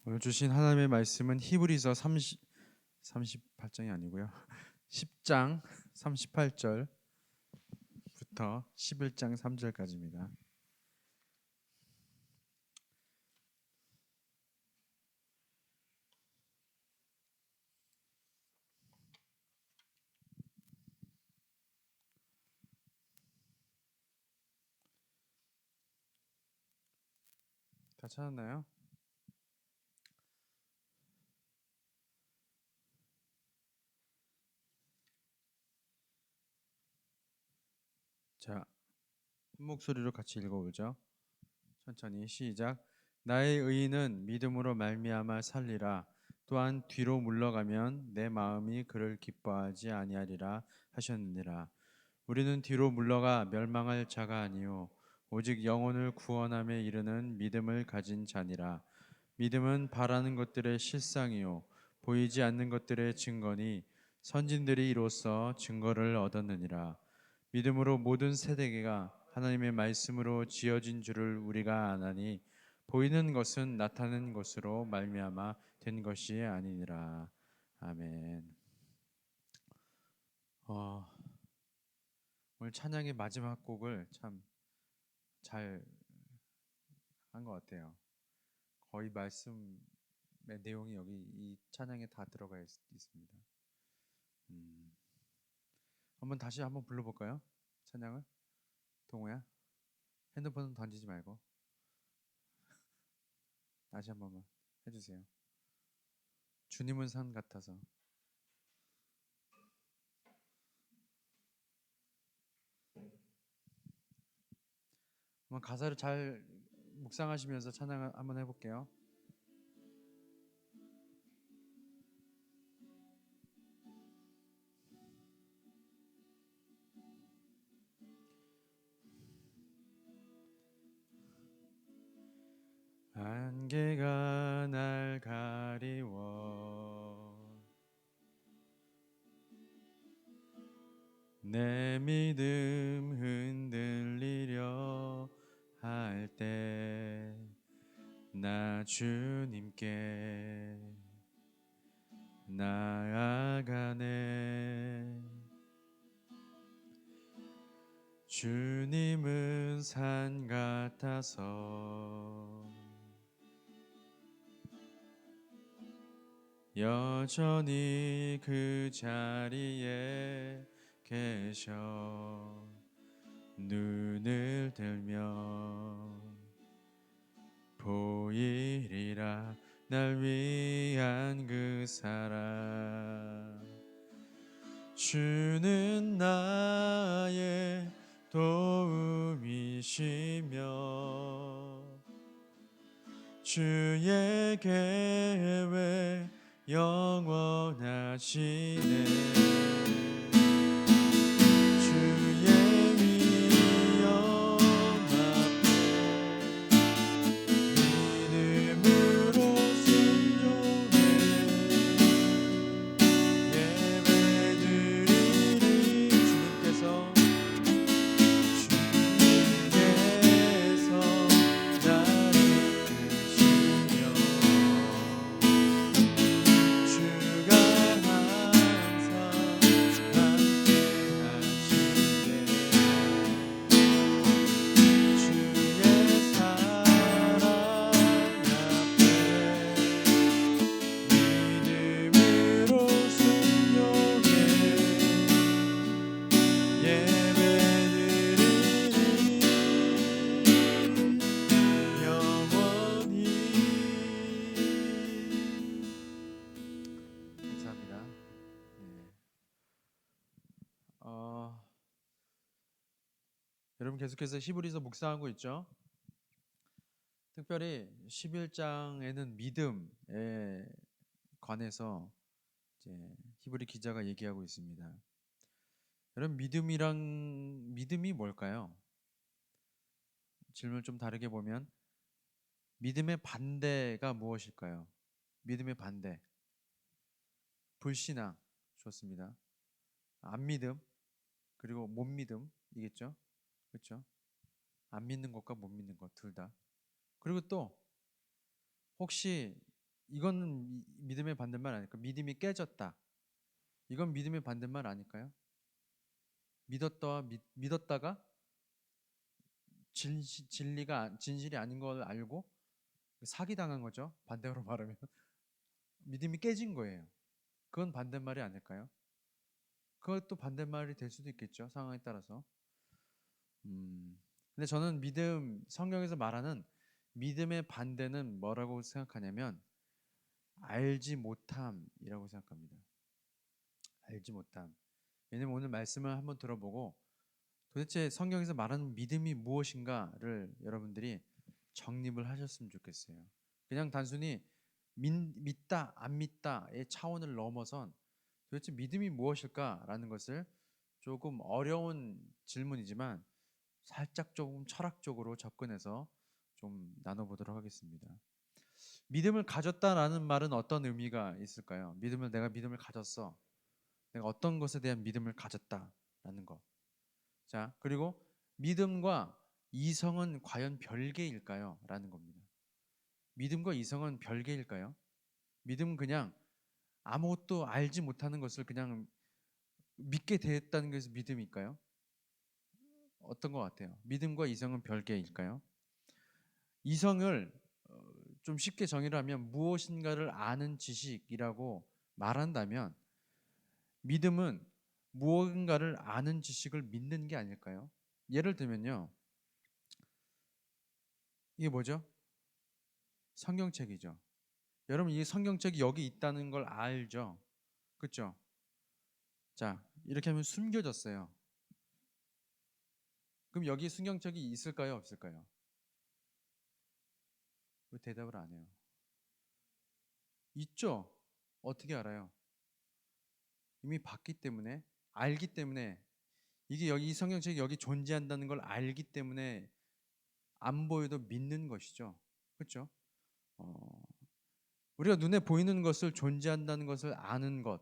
오늘 주신 하나님의 말씀은 히브리서 38장이 아니고요. 10장 38절부터 11장 3절까지입니다. 다 찾았나요? 자, 한 목소리로 같이 읽어보죠. 천천히 시작. 나의 의인은 믿음으로 말미암아 살리라. 또한 뒤로 물러가면 내 마음이 그를 기뻐하지 아니하리라 하셨느니라. 우리는 뒤로 물러가 멸망할 자가 아니요 오직 영혼을 구원함에 이르는 믿음을 가진 자니라. 믿음은 바라는 것들의 실상이요 보이지 않는 것들의 증거니 선진들이 이로써 증거를 얻었느니라. 믿음으로 모든 세대가 하나님의 말씀으로 지어진 줄을 우리가 아나니 보이는 것은 나타난 것으로 말미암아 된 것이 아니니라. 아멘. 오늘 찬양의 마지막 곡을 참 잘 한 것 같아요. 거의 말씀의 내용이 여기 이 찬양에 다 들어가 있습니다. 한번 다시 한번 불러볼까요? 찬양을. 동호야, 핸드폰 던지지 말고 다시 한 번만 해주세요. 주님은 산 같아서. 한번 가사를 잘 묵상하시면서 찬양을 한번 해볼게요. 안개가 날 가리워 내 믿음 흔들리려 할 때 나 주님께 나아가네. 주님은 산 같아서 여전히 그 자리에 계셔 눈을 들면 보이리라 날 위한 그 사랑. 주는 나의 도움이시며 주의 계획 영원하시네. 주의 위엄 앞에 믿음으로 순종해 예배드리리. 주님께서 나를 드시며 주가 항상 함께 하시네. 주의 사랑 앞에 믿음으로 순종해 예배드리리 영원히. 감사합니다. 네. 여러분 계속해서 히브리서 묵상하고 있죠. 특별히 11장에는 믿음에 관해서 이제 히브리 기자가 얘기하고 있습니다. 여러분 믿음이 뭘까요? 질문을 좀 다르게 보면 믿음의 반대가 무엇일까요? 믿음의 반대. 불신앙. 좋습니다. 안 믿음 그리고 못 믿음이겠죠. 그렇죠? 안 믿는 것과 못 믿는 것 둘 다. 그리고 또 혹시 이거는 믿음의 반대말 아닐까? 믿음이 깨졌다. 이건 믿음의 반대말 아닐까요? 믿었다가 진실이 아닌 걸 알고 사기당한 거죠. 반대로 말하면 믿음이 깨진 거예요. 그건 반대말이 아닐까요? 그것도 반대말이 될 수도 있겠죠. 상황에 따라서. 근데 저는 성경에서 말하는 믿음의 반대는 뭐라고 생각하냐면 알지 못함이라고 생각합니다. 알지 못함. 왜냐면 오늘 말씀을 한번 들어보고 도대체 성경에서 말하는 믿음이 무엇인가를 여러분들이 정립을 하셨으면 좋겠어요. 그냥 단순히 믿다 안 믿다의 차원을 넘어선 도대체 믿음이 무엇일까라는 것을 조금 어려운 질문이지만 살짝 조금 철학적으로 접근해서 좀 나눠보도록 하겠습니다. 믿음을 가졌다라는 말은 어떤 의미가 있을까요? 내가 믿음을 가졌어. 내가 어떤 것에 대한 믿음을 가졌다라는 것. 자, 그리고 믿음과 이성은 과연 별개일까요? 라는 겁니다. 믿음과 이성은 별개일까요? 믿음은 그냥 아무것도 알지 못하는 것을 그냥 믿게 됐다는 것이 믿음일까요? 어떤 것 같아요? 믿음과 이성은 별개일까요? 이성을 좀 쉽게 정의를 하면 무엇인가를 아는 지식이라고 말한다면 믿음은 무언가를 아는 지식을 믿는 게 아닐까요? 예를 들면요. 이게 뭐죠? 성경책이죠. 여러분 이 성경책이 여기 있다는 걸 알죠? 그렇죠? 자, 이렇게 하면 숨겨졌어요. 그럼 여기 성경책이 있을까요? 없을까요? 왜 대답을 안 해요? 있죠? 어떻게 알아요? 이미 봤기 때문에 알기 때문에 이게 여기 이 성경책이 여기 존재한다는 걸 알기 때문에 안 보여도 믿는 것이죠. 그렇죠? 우리가 눈에 보이는 것을 존재한다는 것을 아는 것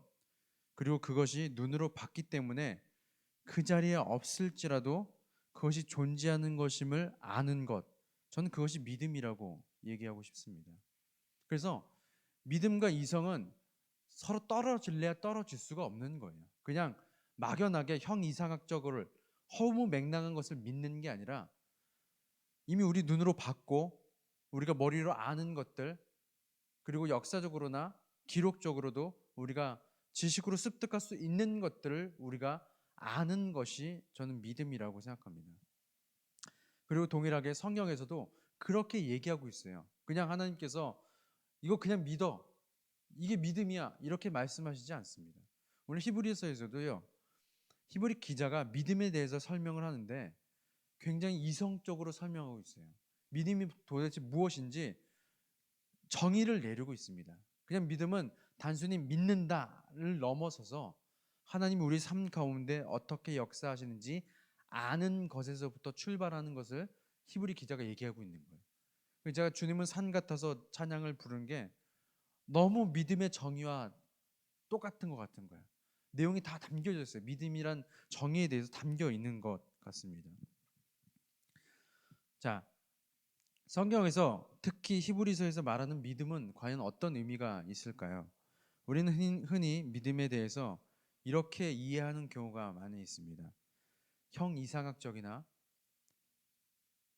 그리고 그것이 눈으로 봤기 때문에 그 자리에 없을지라도 그것이 존재하는 것임을 아는 것 저는 그것이 믿음이라고 얘기하고 싶습니다. 그래서 믿음과 이성은 서로 떨어질래야 떨어질 수가 없는 거예요. 그냥 막연하게 형이상학적으로 허무맹랑한 것을 믿는 게 아니라 이미 우리 눈으로 봤고 우리가 머리로 아는 것들 그리고 역사적으로나 기록적으로도 우리가 지식으로 습득할 수 있는 것들을 우리가 아는 것이 저는 믿음이라고 생각합니다. 그리고 동일하게 성경에서도 그렇게 얘기하고 있어요. 그냥 하나님께서 이거 그냥 믿어. 이게 믿음이야. 이렇게 말씀하시지 않습니다. 오늘 히브리서에서도요. 히브리 기자가 믿음에 대해서 설명을 하는데 굉장히 이성적으로 설명하고 있어요. 믿음이 도대체 무엇인지 정의를 내리고 있습니다. 그냥 믿음은 단순히 믿는다를 넘어서서 하나님이 우리 삶 가운데 어떻게 역사하시는지 아는 것에서부터 출발하는 것을 히브리 기자가 얘기하고 있는 거예요. 제가 주님은 산 같아서 찬양을 부른 게 너무 믿음의 정의와 똑같은 것 같은 거예요. 내용이 다 담겨져 있어요. 믿음이란 정의에 대해서 담겨 있는 것 같습니다. 자, 성경에서 특히 히브리서에서 말하는 믿음은 과연 어떤 의미가 있을까요? 우리는 흔히 믿음에 대해서 이렇게 이해하는 경우가 많이 있습니다. 형이상학적이나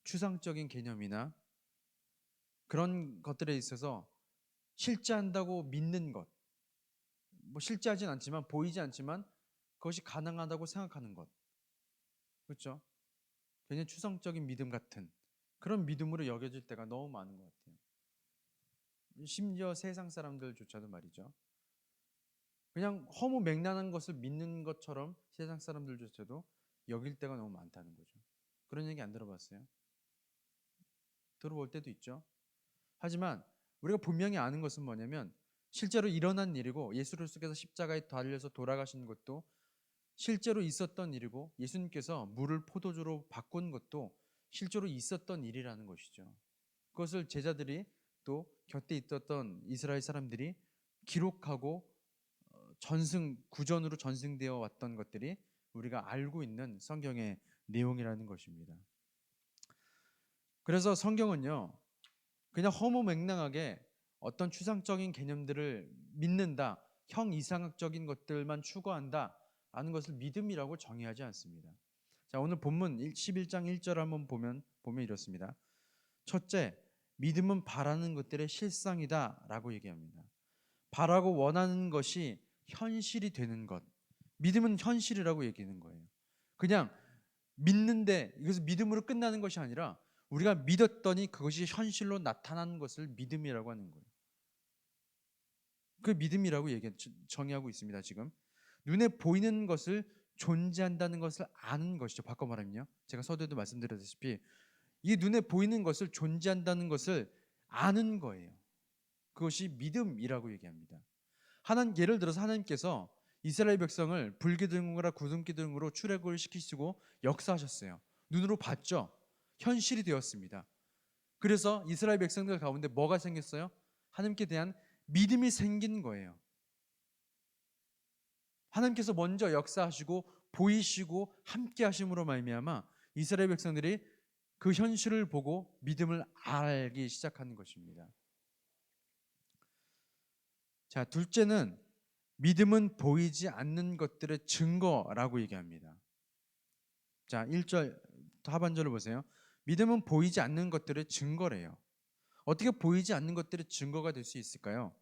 추상적인 개념이나 그런 것들에 있어서 실제한다고 믿는 것, 뭐 실제하진 않지만 보이지 않지만 그것이 가능하다고 생각하는 것, 그렇죠? 굉장히 추상적인 믿음 같은 그런 믿음으로 여겨질 때가 너무 많은 것 같아요. 심지어 세상 사람들조차도 말이죠. 그냥 허무맹랑한 것을 믿는 것처럼 세상 사람들조차도 여길 때가 너무 많다는 거죠. 그런 얘기 안 들어봤어요? 들어볼 때도 있죠. 하지만 우리가 분명히 아는 것은 뭐냐면 실제로 일어난 일이고 예수 그리스도께서 십자가에 달려서 돌아가신 것도 실제로 있었던 일이고 예수님께서 물을 포도주로 바꾼 것도 실제로 있었던 일이라는 것이죠. 그것을 제자들이 또 곁에 있었던 이스라엘 사람들이 기록하고 구전으로 전승되어 왔던 것들이 우리가 알고 있는 성경의 내용이라는 것입니다. 그래서 성경은요 그냥 허무맹랑하게 어떤 추상적인 개념들을 믿는다, 형 이상학적인 것들만 추구한다 라는 것을 믿음이라고 정의하지 않습니다. 자, 오늘 본문 11장 1절 한번 보면 이렇습니다. 첫째, 믿음은 바라는 것들의 실상이다 라고 얘기합니다. 바라고 원하는 것이 현실이 되는 것. 믿음은 현실이라고 얘기하는 거예요. 그냥 믿는데 이것을 믿음으로 끝나는 것이 아니라 우리가 믿었더니 그것이 현실로 나타나는 것을 믿음이라고 하는 거예요. 그 믿음이라고 정의하고 있습니다. 지금 눈에 보이는 것을 존재한다는 것을 아는 것이죠. 바꿔 말하면요, 제가 서두에도 말씀드렸다시피 이 눈에 보이는 것을 존재한다는 것을 아는 거예요. 그것이 믿음이라고 얘기합니다. 예를 들어서 하나님께서 이스라엘 백성을 불기둥이라 구름기둥으로 출애굽을 시키시고 역사하셨어요. 눈으로 봤죠. 현실이 되었습니다. 그래서 이스라엘 백성들 가운데 뭐가 생겼어요? 하나님께 대한 믿음이 생긴 거예요. 하나님께서 먼저 역사하시고 보이시고 함께 하심으로 말미암아 이스라엘 백성들이 그 현실을 보고 믿음을 알기 시작하는 것입니다. 자, 둘째는 믿음은 보이지 않는 것들의 증거라고 얘기합니다. 자, 1절 하반절을 보세요. 믿음은 보이지 않는 것들의 증거래요. 어떻게 보이지 않는 것들의 증거가 될 수 있을까요?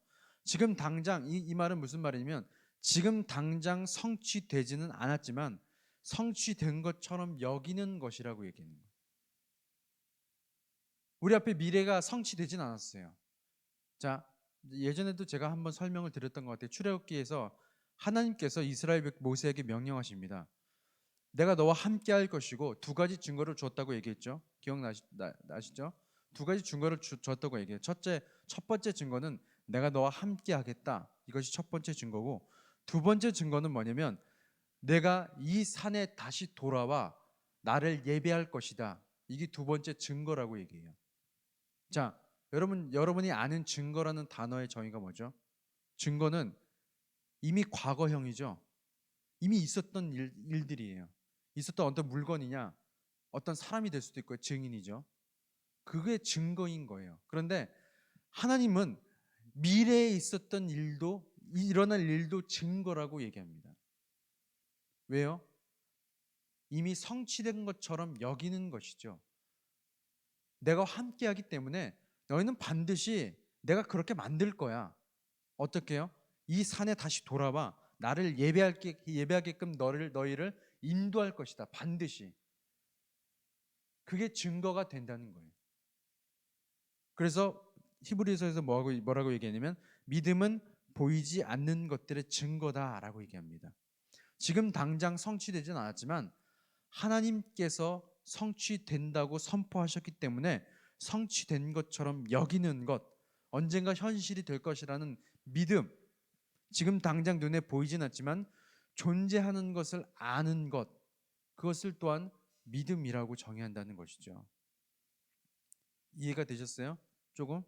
지금 당장 이 말은 무슨 말이냐면 지금 당장 성취되지는 않았지만 성취된 것처럼 여기는 것이라고 얘기하는 거예요. 우리 앞에 미래가 성취되진 않았어요. 자, 예전에도 제가 한번 설명을 드렸던 것 같아요. 출애굽기에서 하나님께서 이스라엘 모세에게 명령하십니다. 내가 너와 함께 할 것이고 두 가지 증거를 줬다고 얘기했죠. 기억나시죠? 두 가지 증거를 줬다고 얘기해요. 첫 번째 증거는 내가 너와 함께 하겠다. 이것이 첫 번째 증거고, 두 번째 증거는 뭐냐면 내가 이 산에 다시 돌아와 나를 예배할 것이다. 이게 두 번째 증거라고 얘기해요. 자, 여러분이 아는 증거라는 단어의 정의가 뭐죠? 증거는 이미 과거형이죠. 이미 있었던 일들이에요. 있었던 어떤 물건이냐, 어떤 사람이 될 수도 있고요. 증인이죠. 그게 증거인 거예요. 그런데 하나님은 미래에 있었던 일도, 일어날 일도 증거라고 얘기합니다. 왜요? 이미 성취된 것처럼 여기는 것이죠. 내가 함께 하기 때문에 너희는 반드시 내가 그렇게 만들 거야. 어떻게 해요? 이 산에 다시 돌아와 나를 예배하게끔 너희를 인도할 것이다. 반드시. 그게 증거가 된다는 거예요. 그래서 히브리서에서 뭐라고 얘기하냐면 믿음은 보이지 않는 것들의 증거다라고 얘기합니다. 지금 당장 성취되진 않았지만 하나님께서 성취된다고 선포하셨기 때문에 성취된 것처럼 여기는 것, 언젠가 현실이 될 것이라는 믿음, 지금 당장 눈에 보이진 않지만 존재하는 것을 아는 것, 그것을 또한 믿음이라고 정의한다는 것이죠. 이해가 되셨어요? 조금?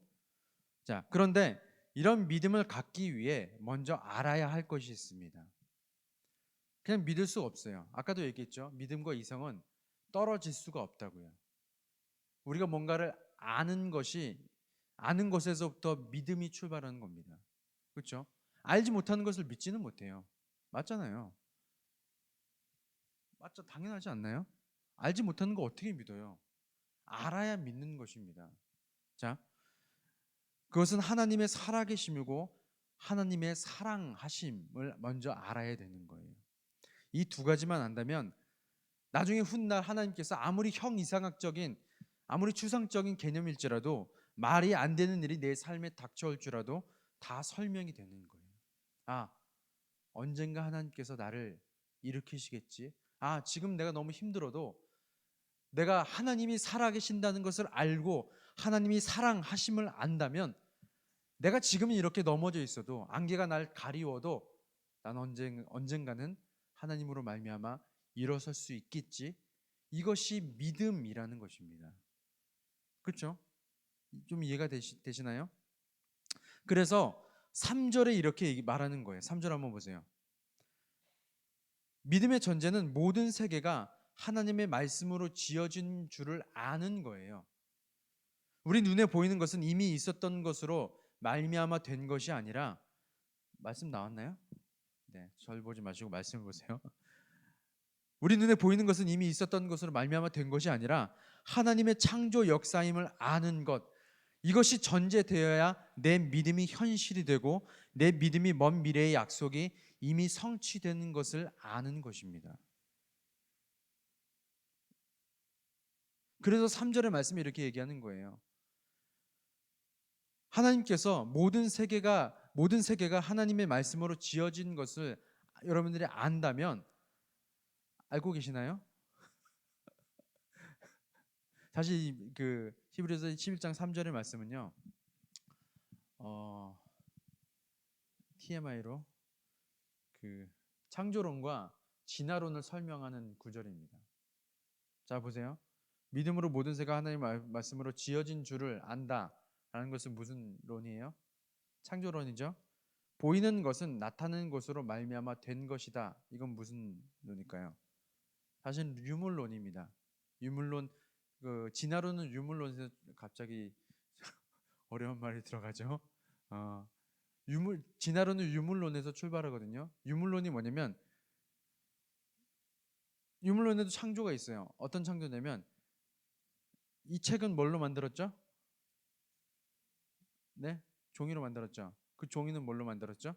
자, 그런데 이런 믿음을 갖기 위해 먼저 알아야 할 것이 있습니다. 그냥 믿을 수 없어요. 아까도 얘기했죠. 믿음과 이성은 떨어질 수가 없다고요. 우리가 뭔가를 아는 것에서부터 믿음이 출발하는 겁니다. 그렇죠? 알지 못하는 것을 믿지는 못해요. 맞잖아요. 맞죠? 당연하지 않나요? 알지 못하는 거 어떻게 믿어요? 알아야 믿는 것입니다. 자, 그것은 하나님의 살아계심이고 하나님의 사랑하심을 먼저 알아야 되는 거예요. 이 두 가지만 안다면 나중에 훗날 하나님께서 아무리 형이상학적인, 아무리 추상적인 개념일지라도 말이 안 되는 일이 내 삶에 닥쳐올 줄라도 다 설명이 되는 거예요. 아, 언젠가 하나님께서 나를 일으키시겠지. 아, 지금 내가 너무 힘들어도 내가 하나님이 살아계신다는 것을 알고 하나님이 사랑하심을 안다면 내가 지금 이렇게 넘어져 있어도, 안개가 날 가리워도 난 언젠가는 하나님으로 말미암아 일어설 수 있겠지. 이것이 믿음이라는 것입니다. 그렇죠? 좀 이해가 되시나요? 그래서 3절에 이렇게 말하는 거예요. 3절 한번 보세요. 믿음의 전제는 모든 세계가 하나님의 말씀으로 지어진 줄을 아는 거예요. 우리 눈에 보이는 것은 이미 있었던 것으로 말미암아 된 것이 아니라, 말씀 나왔나요? 네, 절 보지 마시고 말씀을 보세요. 우리 눈에 보이는 것은 이미 있었던 것으로 말미암아 된 것이 아니라 하나님의 창조 역사임을 아는 것, 이것이 전제되어야 내 믿음이 현실이 되고 내 믿음이 먼 미래의 약속이 이미 성취되는 것을 아는 것입니다. 그래서 3절의 말씀이 이렇게 얘기하는 거예요. 하나님께서 모든 세계가 하나님의 말씀으로 지어진 것을 여러분들이 안다면, 알고 계시나요? 사실 그 히브리서 11장 3절의 말씀은요. 어, TMI로 그 창조론과 진화론을 설명하는 구절입니다. 자, 보세요. 믿음으로 모든 새가 하나님의 말씀으로 지어진 줄을 안다라는 것은 무슨 론이에요? 창조론이죠. 보이는 것은 나타나는 것으로 말미암아 된 것이다. 이건 무슨 론일까요? 사실 유물론입니다. 유물론, 그 진화론은 유물론에서 갑자기 어려운 말이 들어가죠. 진화론은 유물론에서 출발하거든요. 유물론이 뭐냐면, 유물론에도 창조가 있어요. 어떤 창조냐면, 이 책은 뭘로 만들었죠? 네, 종이로 만들었죠. 그 종이는 뭘로 만들었죠?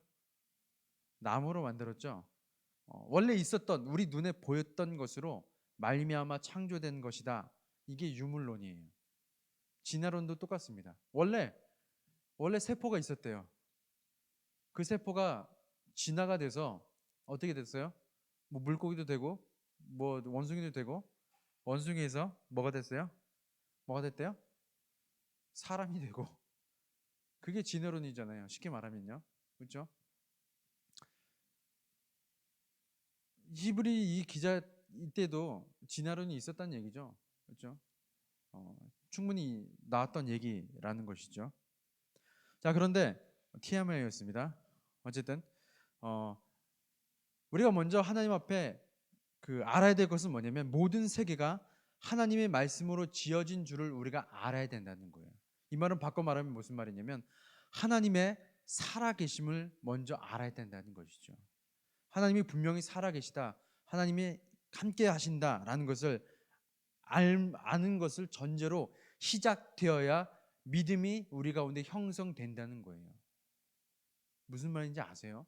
나무로 만들었죠. 원래 있었던, 우리 눈에 보였던 것으로 말미암아 창조된 것이다. 이게 유물론이에요. 진화론도 똑같습니다. 원래 세포가 있었대요. 그 세포가 진화가 돼서 어떻게 됐어요? 뭐 물고기도 되고 뭐 원숭이도 되고, 원숭이에서 뭐가 됐어요? 뭐가 됐대요? 사람이 되고. 그게 진화론이잖아요. 쉽게 말하면요. 그렇죠? 히브리 이 기자 이때도 진화론이 있었다는 얘기죠. 그렇죠? 충분히 나왔던 얘기라는 것이죠. 자, 그런데 TMI였습니다. 어쨌든 어, 우리가 먼저 하나님 앞에 알아야 될 것은 뭐냐면, 모든 세계가 하나님의 말씀으로 지어진 줄을 우리가 알아야 된다는 거예요. 이 말은 바꿔 말하면 무슨 말이냐면, 하나님의 살아계심을 먼저 알아야 된다는 것이죠. 하나님이 분명히 살아계시다, 하나님이 함께 하신다라는 것을 아는 것을 전제로 시작되어야 믿음이 우리 가운데 형성된다는 거예요. 무슨 말인지 아세요?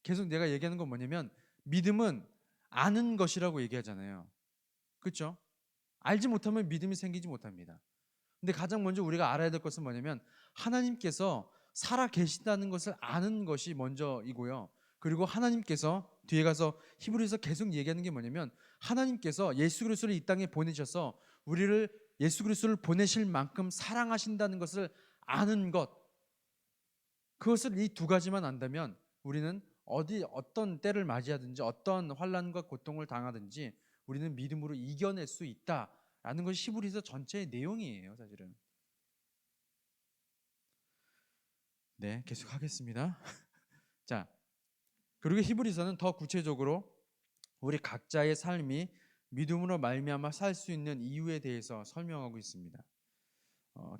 계속 내가 얘기하는 건 뭐냐면, 믿음은 아는 것이라고 얘기하잖아요. 그렇죠? 알지 못하면 믿음이 생기지 못합니다. 근데 가장 먼저 우리가 알아야 될 것은 뭐냐면, 하나님께서 살아 계신다는 것을 아는 것이 먼저이고요. 그리고 하나님께서 뒤에 가서 히브리서 계속 얘기하는 게 뭐냐면, 하나님께서 예수 그리스도를 이 땅에 보내셔서 우리를 예수 그리스도를 보내실 만큼 사랑하신다는 것을 아는 것, 그것을 이 두 가지만 안다면 우리는 어떤 때를 맞이하든지 어떤 환난과 고통을 당하든지 우리는 믿음으로 이겨낼 수 있다라는 것이 히브리서 전체의 내용이에요, 사실은. 네, 계속 하겠습니다. 자, 그리고 히브리서는 더 구체적으로 우리 각자의 삶이 믿음으로 말미암아 살 수 있는 이유에 대해서 설명하고 있습니다.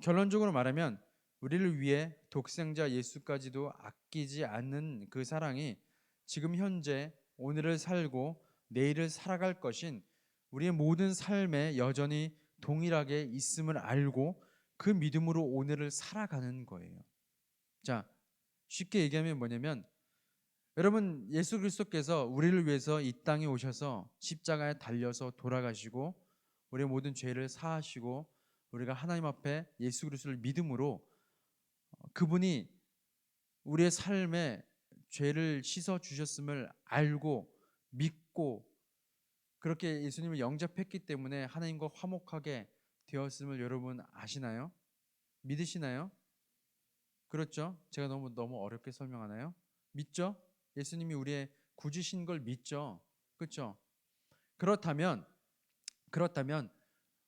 결론적으로 말하면, 우리를 위해 독생자 예수까지도 아끼지 않는 그 사랑이 지금 현재 오늘을 살고 내일을 살아갈 것인 우리의 모든 삶에 여전히 동일하게 있음을 알고 그 믿음으로 오늘을 살아가는 거예요. 자, 쉽게 얘기하면 뭐냐면, 여러분, 예수 그리스도께서 우리를 위해서 이 땅에 오셔서 십자가에 달려서 돌아가시고 우리의 모든 죄를 사하시고 우리가 하나님 앞에 예수 그리스도를 믿음으로 그분이 우리의 삶에 죄를 씻어 주셨음을 알고 믿고 그렇게 예수님을 영접했기 때문에 하나님과 화목하게 되었음을 여러분 아시나요? 믿으시나요? 그렇죠? 제가 너무 어렵게 설명하나요? 믿죠? 예수님이 우리의 구주신 걸 믿죠? 그렇죠? 그렇다면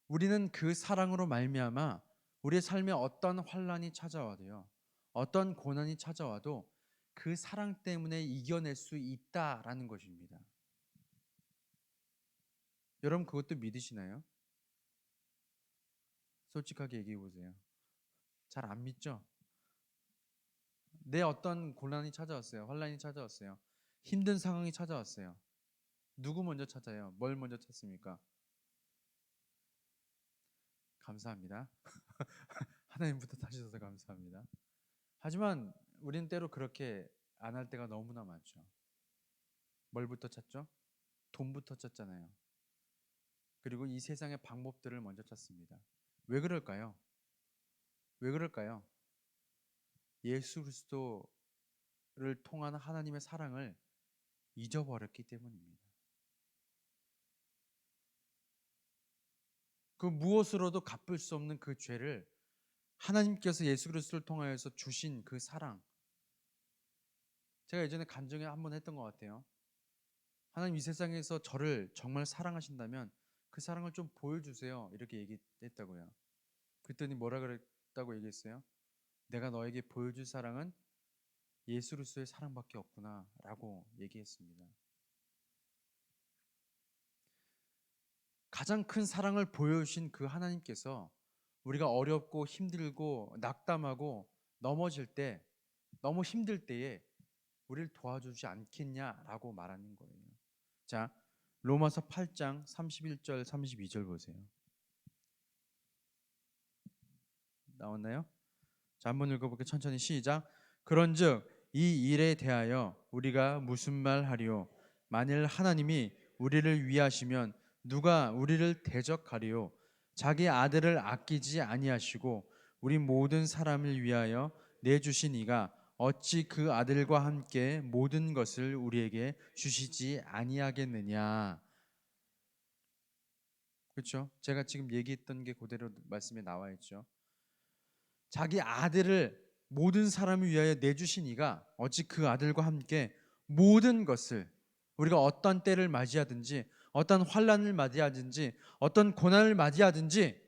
우리는 그 사랑으로 말미암아 우리의 삶에 어떤 환란이 찾아와도요, 어떤 고난이 찾아와도 그 사랑 때문에 이겨낼 수 있다라는 것입니다. 여러분, 그것도 믿으시나요? 솔직하게 얘기해 보세요. 잘 안 믿죠? 내 어떤 곤란이 찾아왔어요. 환란이 찾아왔어요. 힘든 상황이 찾아왔어요. 누구 먼저 찾아요? 뭘 먼저 찾습니까? 감사합니다. 하나님부터 찾으셔서 감사합니다. 하지만 우린 때로 그렇게 안 할 때가 너무나 많죠. 뭘부터 찾죠? 돈부터 찾잖아요. 그리고 이 세상의 방법들을 먼저 찾습니다. 왜 그럴까요? 왜 그럴까요? 예수 그리스도를 통한 하나님의 사랑을 잊어버렸기 때문입니다. 그 무엇으로도 갚을 수 없는 그 죄를 하나님께서 예수 그리스도를 통하여서 주신 그 사랑. 제가 예전에 간증에 한번 했던 것 같아요. 하나님 이 세상에서 저를 정말 사랑하신다면 그 사랑을 좀 보여주세요. 이렇게 얘기했다고요. 그랬더니 뭐라 그랬다고 얘기했어요? 내가 너에게 보여줄 사랑은 예수 그리스도의 사랑밖에 없구나 라고 얘기했습니다. 가장 큰 사랑을 보여주신 그 하나님께서 우리가 어렵고 힘들고 낙담하고 넘어질 때, 너무 힘들 때에 우리를 도와주지 않겠냐라고 말하는 거예요. 자, 로마서 8장 31절 32절 보세요. 나왔나요? 자, 한번 읽어볼게요. 천천히 시작. 그런즉 이 일에 대하여 우리가 무슨 말 하리요? 만일 하나님이 우리를 위하시면 누가 우리를 대적하리요? 자기 아들을 아끼지 아니하시고 우리 모든 사람을 위하여 내주신 이가 어찌 그 아들과 함께 모든 것을 우리에게 주시지 아니하겠느냐? 그렇죠? 제가 지금 얘기했던 게 그대로 말씀에 나와 있죠. 자기 아들을 모든 사람을 위하여 내주신 이가 어찌 그 아들과 함께 모든 것을, 우리가 어떤 때를 맞이하든지 어떤 환란을 맞이하든지 어떤 고난을 맞이하든지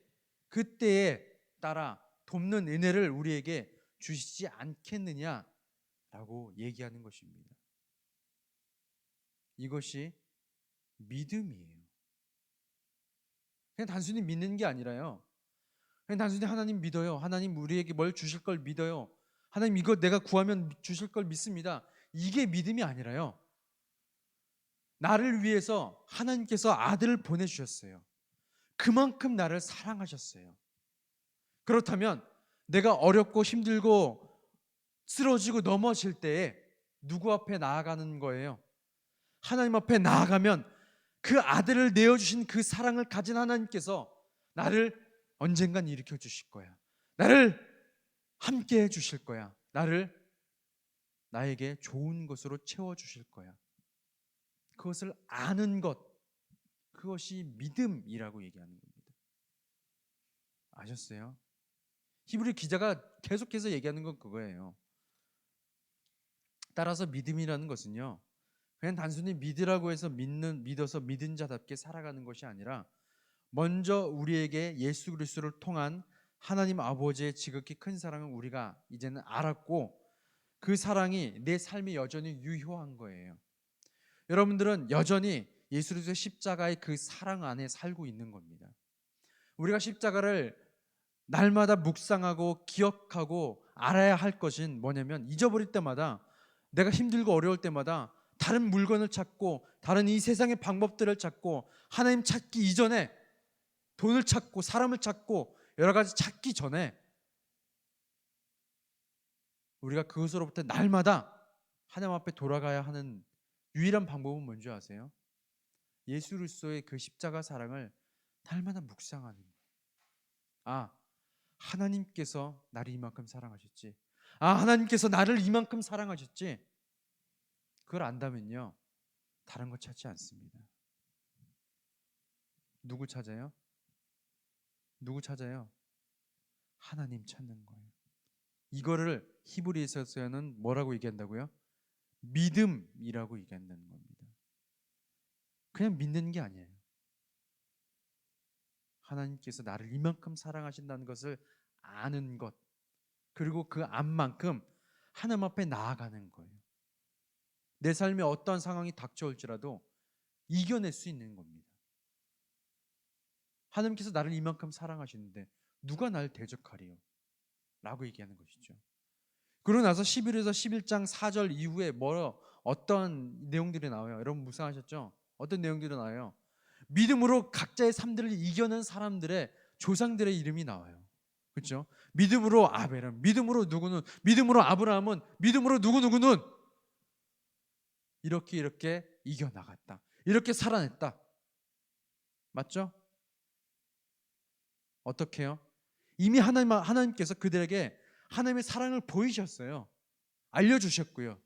그때에 따라 돕는 은혜를 우리에게 주시지 않겠느냐라고 얘기하는 것입니다. 이것이 믿음이에요. 그냥 단순히 믿는 게 아니라요, 그냥 단순히 하나님 믿어요, 하나님 우리에게 뭘 주실 걸 믿어요, 하나님 이거 내가 구하면 주실 걸 믿습니다, 이게 믿음이 아니라요, 나를 위해서 하나님께서 아들을 보내주셨어요. 그만큼 나를 사랑하셨어요. 그렇다면 내가 어렵고 힘들고 쓰러지고 넘어질 때에 누구 앞에 나아가는 거예요? 하나님 앞에 나아가면 그 아들을 내어주신 그 사랑을 가진 하나님께서 나를 언젠간 일으켜 주실 거야. 나를 함께 해 주실 거야. 나를 나에게 좋은 것으로 채워 주실 거야. 그것을 아는 것, 그것이 믿음이라고 얘기하는 겁니다. 아셨어요? 히브리 기자가 계속해서 얘기하는 건 그거예요. 따라서 믿음이라는 것은요, 그냥 단순히 믿으라고 해서 믿어서 믿은 자답게 살아가는 것이 아니라 먼저 우리에게 예수 그리스도를 통한 하나님 아버지의 지극히 큰 사랑을 우리가 이제는 알았고 그 사랑이 내 삶에 여전히 유효한 거예요. 여러분들은 여전히 예수 그리스도의 십자가의 그 사랑 안에 살고 있는 겁니다. 우리가 십자가를 날마다 묵상하고 기억하고 알아야 할 것은 뭐냐면, 잊어버릴 때마다, 내가 힘들고 어려울 때마다 다른 물건을 찾고 다른 이 세상의 방법들을 찾고 하나님 찾기 이전에, 돈을 찾고 사람을 찾고 여러 가지 찾기 전에 우리가 그것으로부터 날마다 하나님 앞에 돌아가야 하는 유일한 방법은 뭔지 아세요? 예수 그리스도의 그 십자가 사랑을 날마다 묵상하는 거예요. 아, 하나님께서 나를 이만큼 사랑하셨지. 아, 하나님께서 나를 이만큼 사랑하셨지. 그걸 안다면요, 다른 거 찾지 않습니다. 누구 찾아요? 누구 찾아요? 하나님 찾는 거예요. 이거를 히브리서에서는 뭐라고 얘기한다고요? 믿음이라고 얘기한다는 겁니다. 그냥 믿는 게 아니에요. 하나님께서 나를 이만큼 사랑하신다는 것을 아는 것, 그리고 그 안만큼 하나님 앞에 나아가는 거예요. 내 삶에 어떤 상황이 닥쳐올지라도 이겨낼 수 있는 겁니다. 하나님께서 나를 이만큼 사랑하시는데 누가 날 대적하리요? 라고 얘기하는 것이죠. 그러고 나서 11에서 11장 4절 이후에 어떤 내용들이 나와요? 여러분 묵상하셨죠? 어떤 내용들이 나와요? 믿음으로 각자의 삶들을 이겨낸 사람들의 조상들의 이름이 나와요. 그렇죠? 믿음으로 아벨은, 믿음으로 누구는, 믿음으로 아브라함은, 믿음으로 누구누구는 이렇게 이겨나갔다. 이렇게 살아냈다. 맞죠? 어떻게 해요? 이미 하나님께서 그들에게 하나님의 사랑을 보이셨어요. 알려주셨고요.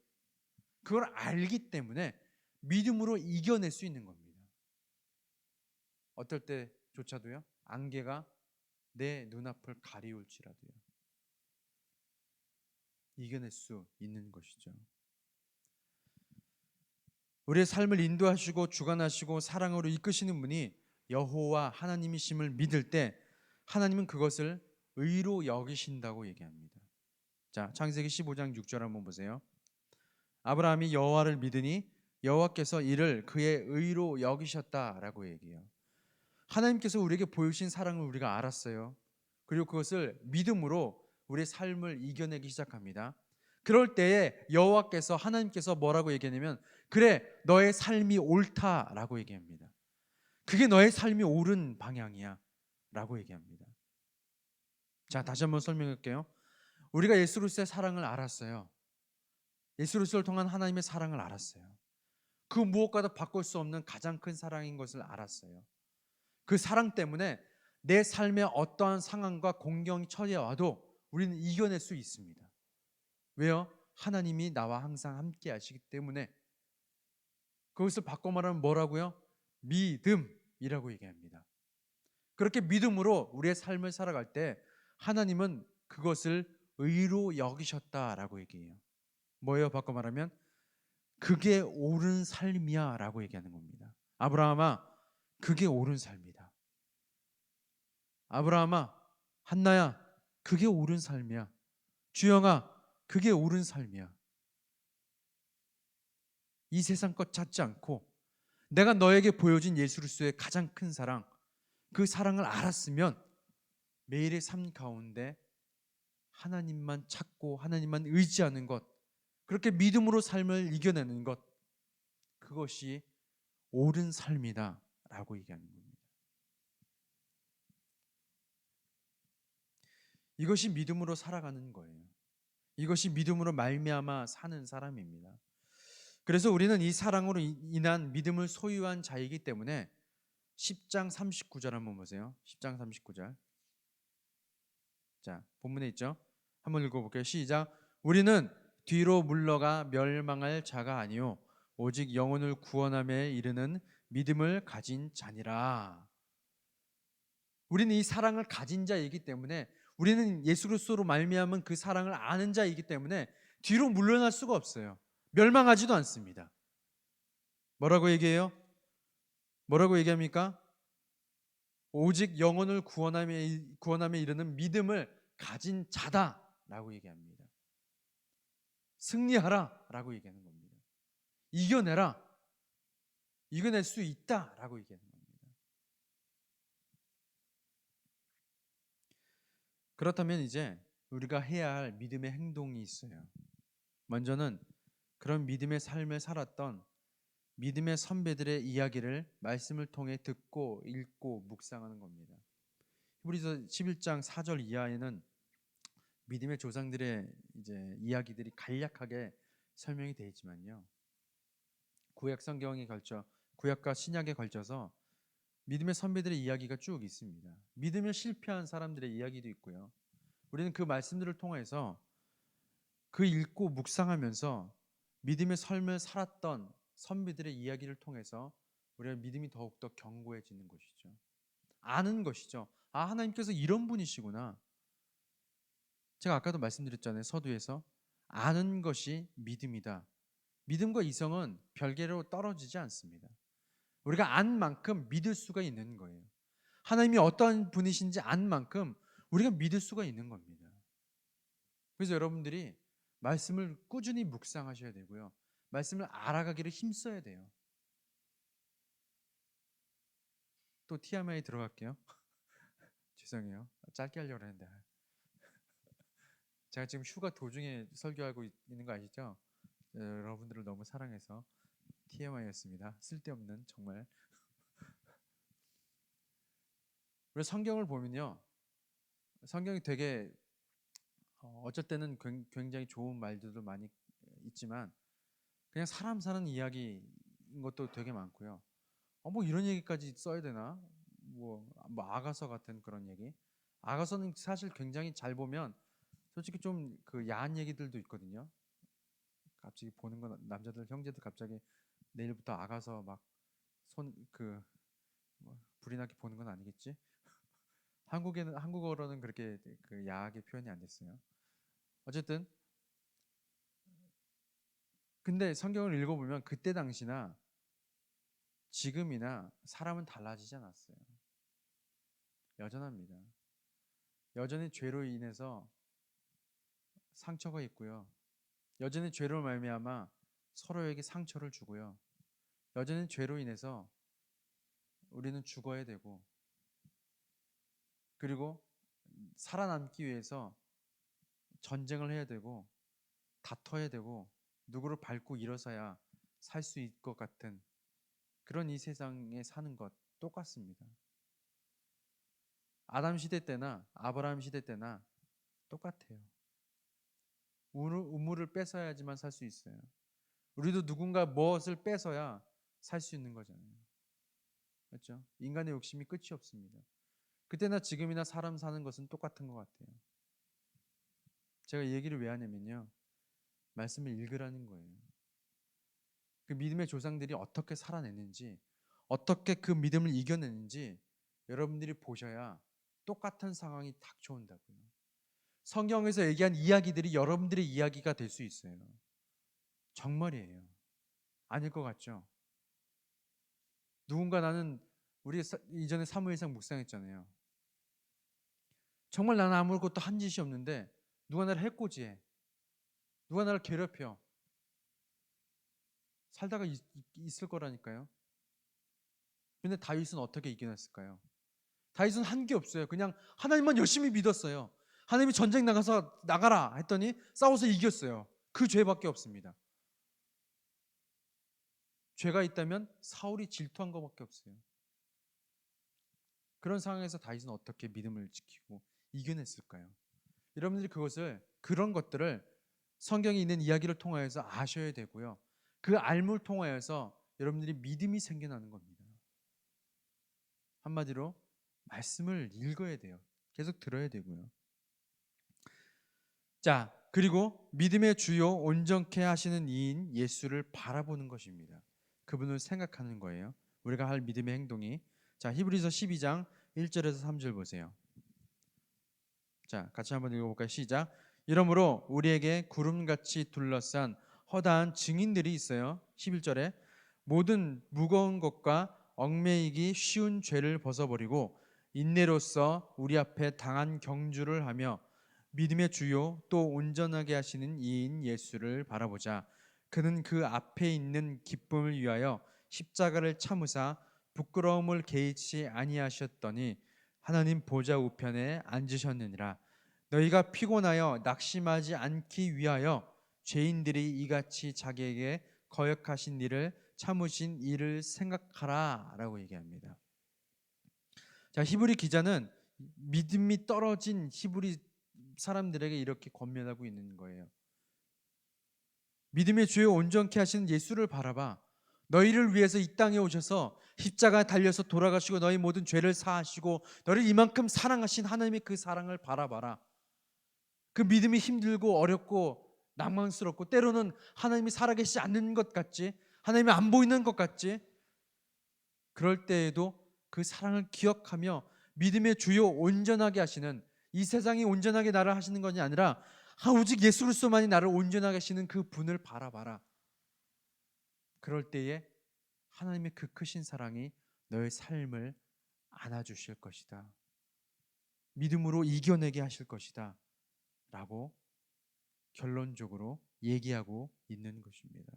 그걸 알기 때문에 믿음으로 이겨낼 수 있는 겁니다. 어떨 때조차도요. 안개가 내 눈앞을 가리울지라도요. 이겨낼 수 있는 것이죠. 우리의 삶을 인도하시고 주관하시고 사랑으로 이끄시는 분이 여호와 하나님이심을 믿을 때 하나님은 그것을 의로 여기신다고 얘기합니다. 자, 창세기 15장 6절 한번 보세요. 아브라함이 여호와를 믿으니 여호와께서 이를 그의 의로 여기셨다라고 얘기해요. 하나님께서 우리에게 보여주신 사랑을 우리가 알았어요. 그리고 그것을 믿음으로 우리의 삶을 이겨내기 시작합니다. 그럴 때에 여호와께서 하나님께서 뭐라고 얘기하냐면 그래 너의 삶이 옳다라고 얘기합니다. 그게 너의 삶이 옳은 방향이야 라고 얘기합니다. 자, 다시 한번 설명할게요. 우리가 예수 그리스도의 사랑을 알았어요. 예수 그리스도를 통한 하나님의 사랑을 알았어요. 그 무엇과도 바꿀 수 없는 가장 큰 사랑인 것을 알았어요. 그 사랑 때문에 내 삶에 어떠한 상황과 공경이 처해와도 우리는 이겨낼 수 있습니다. 왜요? 하나님이 나와 항상 함께 하시기 때문에. 그것을 바꿔 말하면 뭐라고요? 믿음이라고 얘기합니다. 그렇게 믿음으로 우리의 삶을 살아갈 때 하나님은 그것을 의로 여기셨다라고 얘기해요. 뭐예요? 바꿔 말하면 그게 옳은 삶이야 라고 얘기하는 겁니다. 아브라함아, 그게 옳은 삶이다. 아브라함아, 한나야, 그게 옳은 삶이야. 주영아, 그게 옳은 삶이야. 이 세상 것 찾지 않고 내가 너에게 보여준 예수 그리스도의 가장 큰 사랑, 그 사랑을 알았으면 매일의 삶 가운데 하나님만 찾고 하나님만 의지하는 것, 그렇게 믿음으로 삶을 이겨내는 것, 그것이 옳은 삶이다 라고 얘기하는 겁니다. 이것이 믿음으로 살아가는 거예요. 이것이 믿음으로 말미암아 사는 사람입니다. 그래서 우리는 이 사랑으로 인한 믿음을 소유한 자이기 때문에 10장 39절 한번 보세요. 10장 39절. 자, 본문에 있죠? 한번 읽어볼게요. 시작. 우리는 뒤로 물러가 멸망할 자가 아니요 오직 영혼을 구원함에 이르는 믿음을 가진 자니라. 우리는 이 사랑을 가진 자이기 때문에, 우리는 예수 그리스도로 말미암은 그 사랑을 아는 자이기 때문에 뒤로 물러날 수가 없어요. 멸망하지도 않습니다. 뭐라고 얘기해요? 뭐라고 얘기합니까? 오직 영혼을 구원함에 이르는 믿음을 가진 자다라고 얘기합니다. 승리하라라고 얘기하는 겁니다. 이겨내라. 이겨낼 수 있다라고 얘기하는 겁니다. 그렇다면 이제 우리가 해야 할 믿음의 행동이 있어요. 먼저는 그런 믿음의 삶을 살았던 믿음의 선배들의 이야기를 말씀을 통해 듣고 읽고 묵상하는 겁니다. 히브리서 11장 4절 이하에는 믿음의 조상들의 이제 이야기들이 간략하게 설명이 되어 있지만요. 구약 성경에 걸쳐 구약과 신약에 걸쳐서 믿음의 선배들의 이야기가 쭉 있습니다. 믿음에 실패한 사람들의 이야기도 있고요. 우리는 그 말씀들을 통해서 그 읽고 묵상하면서 믿음의 삶을 살았던 선비들의 이야기를 통해서 우리가 믿음이 더욱더 견고해지는 것이죠. 아는 것이죠. 아, 하나님께서 이런 분이시구나. 제가 아까도 말씀드렸잖아요. 서두에서 아는 것이 믿음이다. 믿음과 이성은 별개로 떨어지지 않습니다. 우리가 안 만큼 믿을 수가 있는 거예요. 하나님이 어떠한 분이신지 안 만큼 우리가 믿을 수가 있는 겁니다. 그래서 여러분들이 말씀을 꾸준히 묵상하셔야 되고요. 말씀을 알아가기를 힘써야 돼요. 또 TMI 들어갈게요. 죄송해요. 짧게 하려고 했는데. 제가 지금 휴가 도중에 설교하고 있는 거 아시죠? 여러분들을 너무 사랑해서 TMI였습니다. 쓸데없는 정말. 우리 성경을 보면요, 성경이 되게 어쩔 때는 굉장히 좋은 말들도 많이 있지만 그냥 사람 사는 이야기인 것도 되게 많고요. 뭐 이런 얘기까지 써야 되나? 뭐 아가서 같은 그런 얘기. 아가서는 사실 굉장히 잘 보면 솔직히 좀 그 야한 얘기들도 있거든요. 갑자기 보는 건 남자들 형제들 갑자기 내일부터 아가서 막 손 뭐 불이 나게 보는 건 아니겠지? 한국어로는 그렇게 그 야하게 표현이 안 됐어요. 어쨌든 근데 성경을 읽어보면 그때 당시나 지금이나 사람은 달라지지 않았어요. 여전합니다. 여전히 죄로 인해서 상처가 있고요. 여전히 죄로 말미암아 서로에게 상처를 주고요. 여전히 죄로 인해서 우리는 죽어야 되고 그리고 살아남기 위해서 전쟁을 해야 되고 다퉈야 되고 누구를 밟고 일어서야 살 수 있을 것 같은 그런 이 세상에 사는 것 똑같습니다. 아담 시대 때나 아브라함 시대 때나 똑같아요. 우물을 뺏어야지만 살 수 있어요. 우리도 누군가 무엇을 뺏어야 살 수 있는 거잖아요. 그렇죠? 인간의 욕심이 끝이 없습니다. 그때나 지금이나 사람 사는 것은 똑같은 것 같아요. 제가 이 얘기를 왜 하냐면요. 말씀을 읽으라는 거예요. 그 믿음의 조상들이 어떻게 살아냈는지, 어떻게 그 믿음을 이겨냈는지 여러분들이 보셔야 똑같은 상황이 닥쳐온다고요. 성경에서 얘기한 이야기들이 여러분들의 이야기가 될 수 있어요. 정말이에요. 아닐 것 같죠? 누군가 나는 우리 이전에 사무엘상 묵상했잖아요. 정말 나는 아무것도 한 짓이 없는데 누가 나를 해코지해. 누가 나를 괴롭혀. 살다가 있을 거라니까요. 근데 다윗은 어떻게 이겨냈을까요? 다윗은 한 게 없어요. 그냥 하나님만 열심히 믿었어요. 하나님이 전쟁 나가서 나가라 했더니 싸워서 이겼어요. 그 죄밖에 없습니다. 죄가 있다면 사울이 질투한 것밖에 없어요. 그런 상황에서 다윗은 어떻게 믿음을 지키고 이겨냈을까요? 여러분들이 그런 것들을 성경에 있는 이야기를 통하여서 아셔야 되고요. 그 알물 통하여서 여러분들이 믿음이 생겨나는 겁니다. 한마디로 말씀을 읽어야 돼요. 계속 들어야 되고요. 자, 그리고 믿음의 주요 온전케 하시는 이인 예수를 바라보는 것입니다. 그분을 생각하는 거예요. 우리가 할 믿음의 행동이. 자, 히브리서 12장 1절에서 3절 보세요. 자, 같이 한번 읽어볼까요? 시작. 이러므로 우리에게 구름같이 둘러싼 허다한 증인들이 있어요. 11절에 모든 무거운 것과 얽매이기 쉬운 죄를 벗어버리고 인내로써 우리 앞에 당한 경주를 하며 믿음의 주요 또 온전하게 하시는 이인 예수를 바라보자. 그는 그 앞에 있는 기쁨을 위하여 십자가를 참으사 부끄러움을 개의치 아니하셨더니 하나님 보좌 우편에 앉으셨느니라. 너희가 피곤하여 낙심하지 않기 위하여 죄인들이 이같이 자기에게 거역하신 일을 참으신 일을 생각하라라고 얘기합니다. 자, 히브리 기자는 믿음이 떨어진 히브리 사람들에게 이렇게 권면하고 있는 거예요. 믿음의 주요 온전케 하시는 예수를 바라봐. 너희를 위해서 이 땅에 오셔서 십자가에 달려서 돌아가시고 너희 모든 죄를 사하시고 너를 이만큼 사랑하신 하나님의 그 사랑을 바라봐라. 그 믿음이 힘들고 어렵고 낭만스럽고 때로는 하나님이 살아계시지 않는 것 같지, 하나님이 안 보이는 것 같지, 그럴 때에도 그 사랑을 기억하며 믿음의 주요 온전하게 하시는, 이 세상이 온전하게 나를 하시는 것이 아니라 오직 예수 그리스도만이 나를 온전하게 하시는 그 분을 바라봐라. 그럴 때에 하나님의 그 크신 사랑이 너의 삶을 안아주실 것이다. 믿음으로 이겨내게 하실 것이다. 라고 결론적으로 얘기하고 있는 것입니다.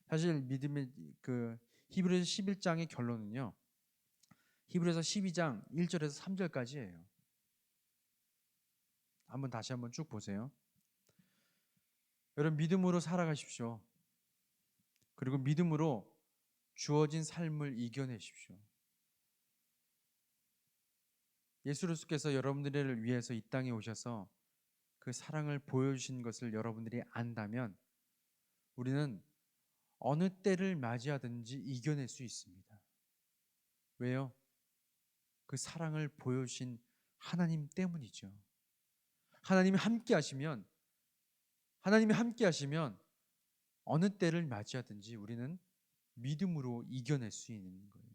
사실 믿음의 그 히브리서 11장의 결론은요. 히브리서 12장 1절에서 3절까지예요. 다시 한번 쭉 보세요. 여러분 믿음으로 살아가십시오. 그리고 믿음으로 주어진 삶을 이겨내십시오. 예수 그리스도께서 여러분들을 위해서 이 땅에 오셔서 그 사랑을 보여주신 것을 여러분들이 안다면 우리는 어느 때를 맞이하든지 이겨낼 수 있습니다. 왜요? 그 사랑을 보여주신 하나님 때문이죠. 하나님이 함께 하시면 어느 때를 맞이하든지 우리는 믿음으로 이겨낼 수 있는 거예요.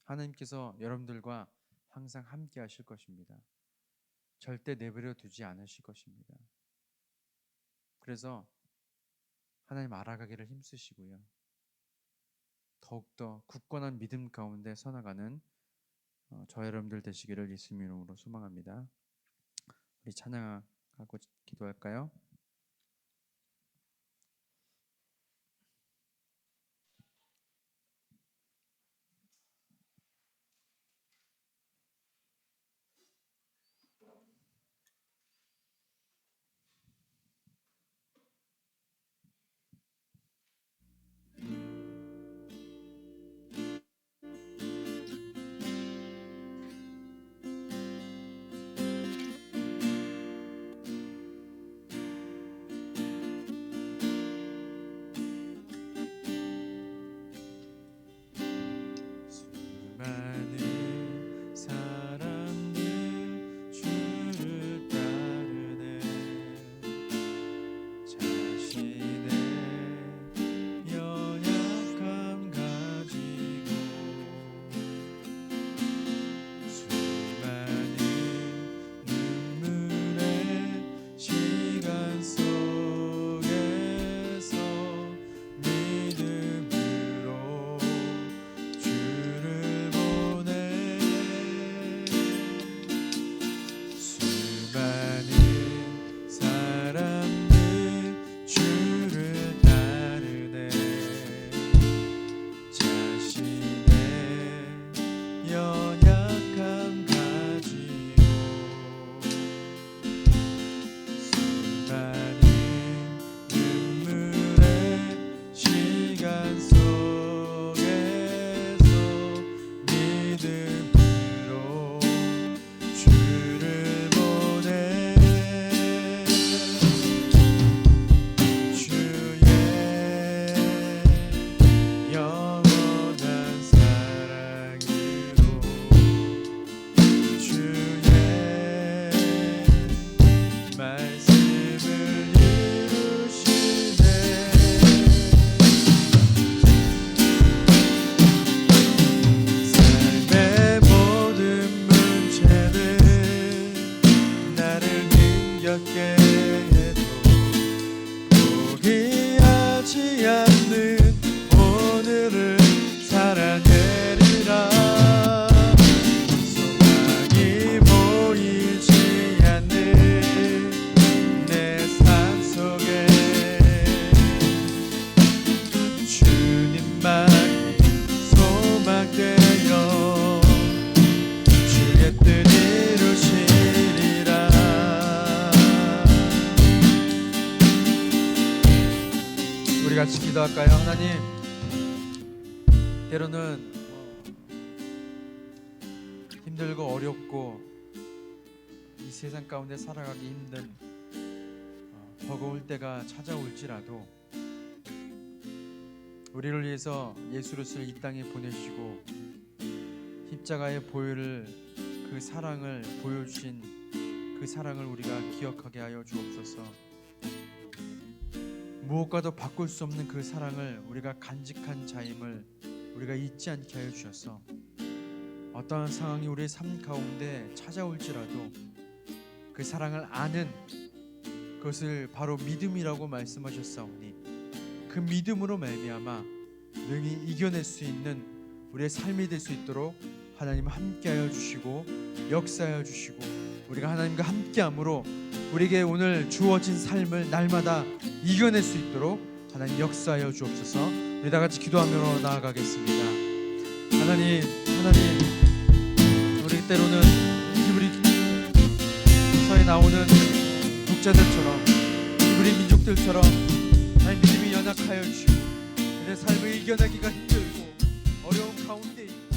하나님께서 여러분들과 항상 함께 하실 것입니다. 절대 내버려 두지 않으실 것입니다. 그래서 하나님 알아가기를 힘쓰시고요. 더욱더 굳건한 믿음 가운데 서나가는 저 여러분들 되시기를 예수님 이름으로 소망합니다. 우리 찬양하고 기도할까요? 같이 기도할까요? 하나님, 때로는 힘들고 어렵고 이 세상 가운데 살아가기 힘든 버거울 때가 찾아올지라도 우리를 위해서 예수 그리스도를 이 땅에 보내시고 십자가의 보혈을 그 사랑을 보여주신 그 사랑을 우리가 기억하게 하여 주옵소서. 무엇과도 바꿀 수 없는 그 사랑을 우리가 간직한 자임을 우리가 잊지 않게 하여 주셔서 어떠한 상황이 우리의 삶 가운데 찾아올지라도 그 사랑을 아는 그것을 바로 믿음이라고 말씀하셨사오니 그 믿음으로 말미암아 능히 이겨낼 수 있는 우리의 삶이 될 수 있도록 하나님 함께하여 주시고 역사하여 주시고 우리가 하나님과 함께함으로 우리에게 오늘 주어진 삶을 날마다 이겨낼 수 있도록 하나님 역사하여 주옵소서. 우리 다 같이 기도하며 나아가겠습니다. 하나님, 우리 때로는 히브리서에 나오는 애국자들처럼 우리 민족들처럼 나의 믿음이 연약하여 주시고 내 삶을 이겨내기가 힘들고 어려운 가운데 있고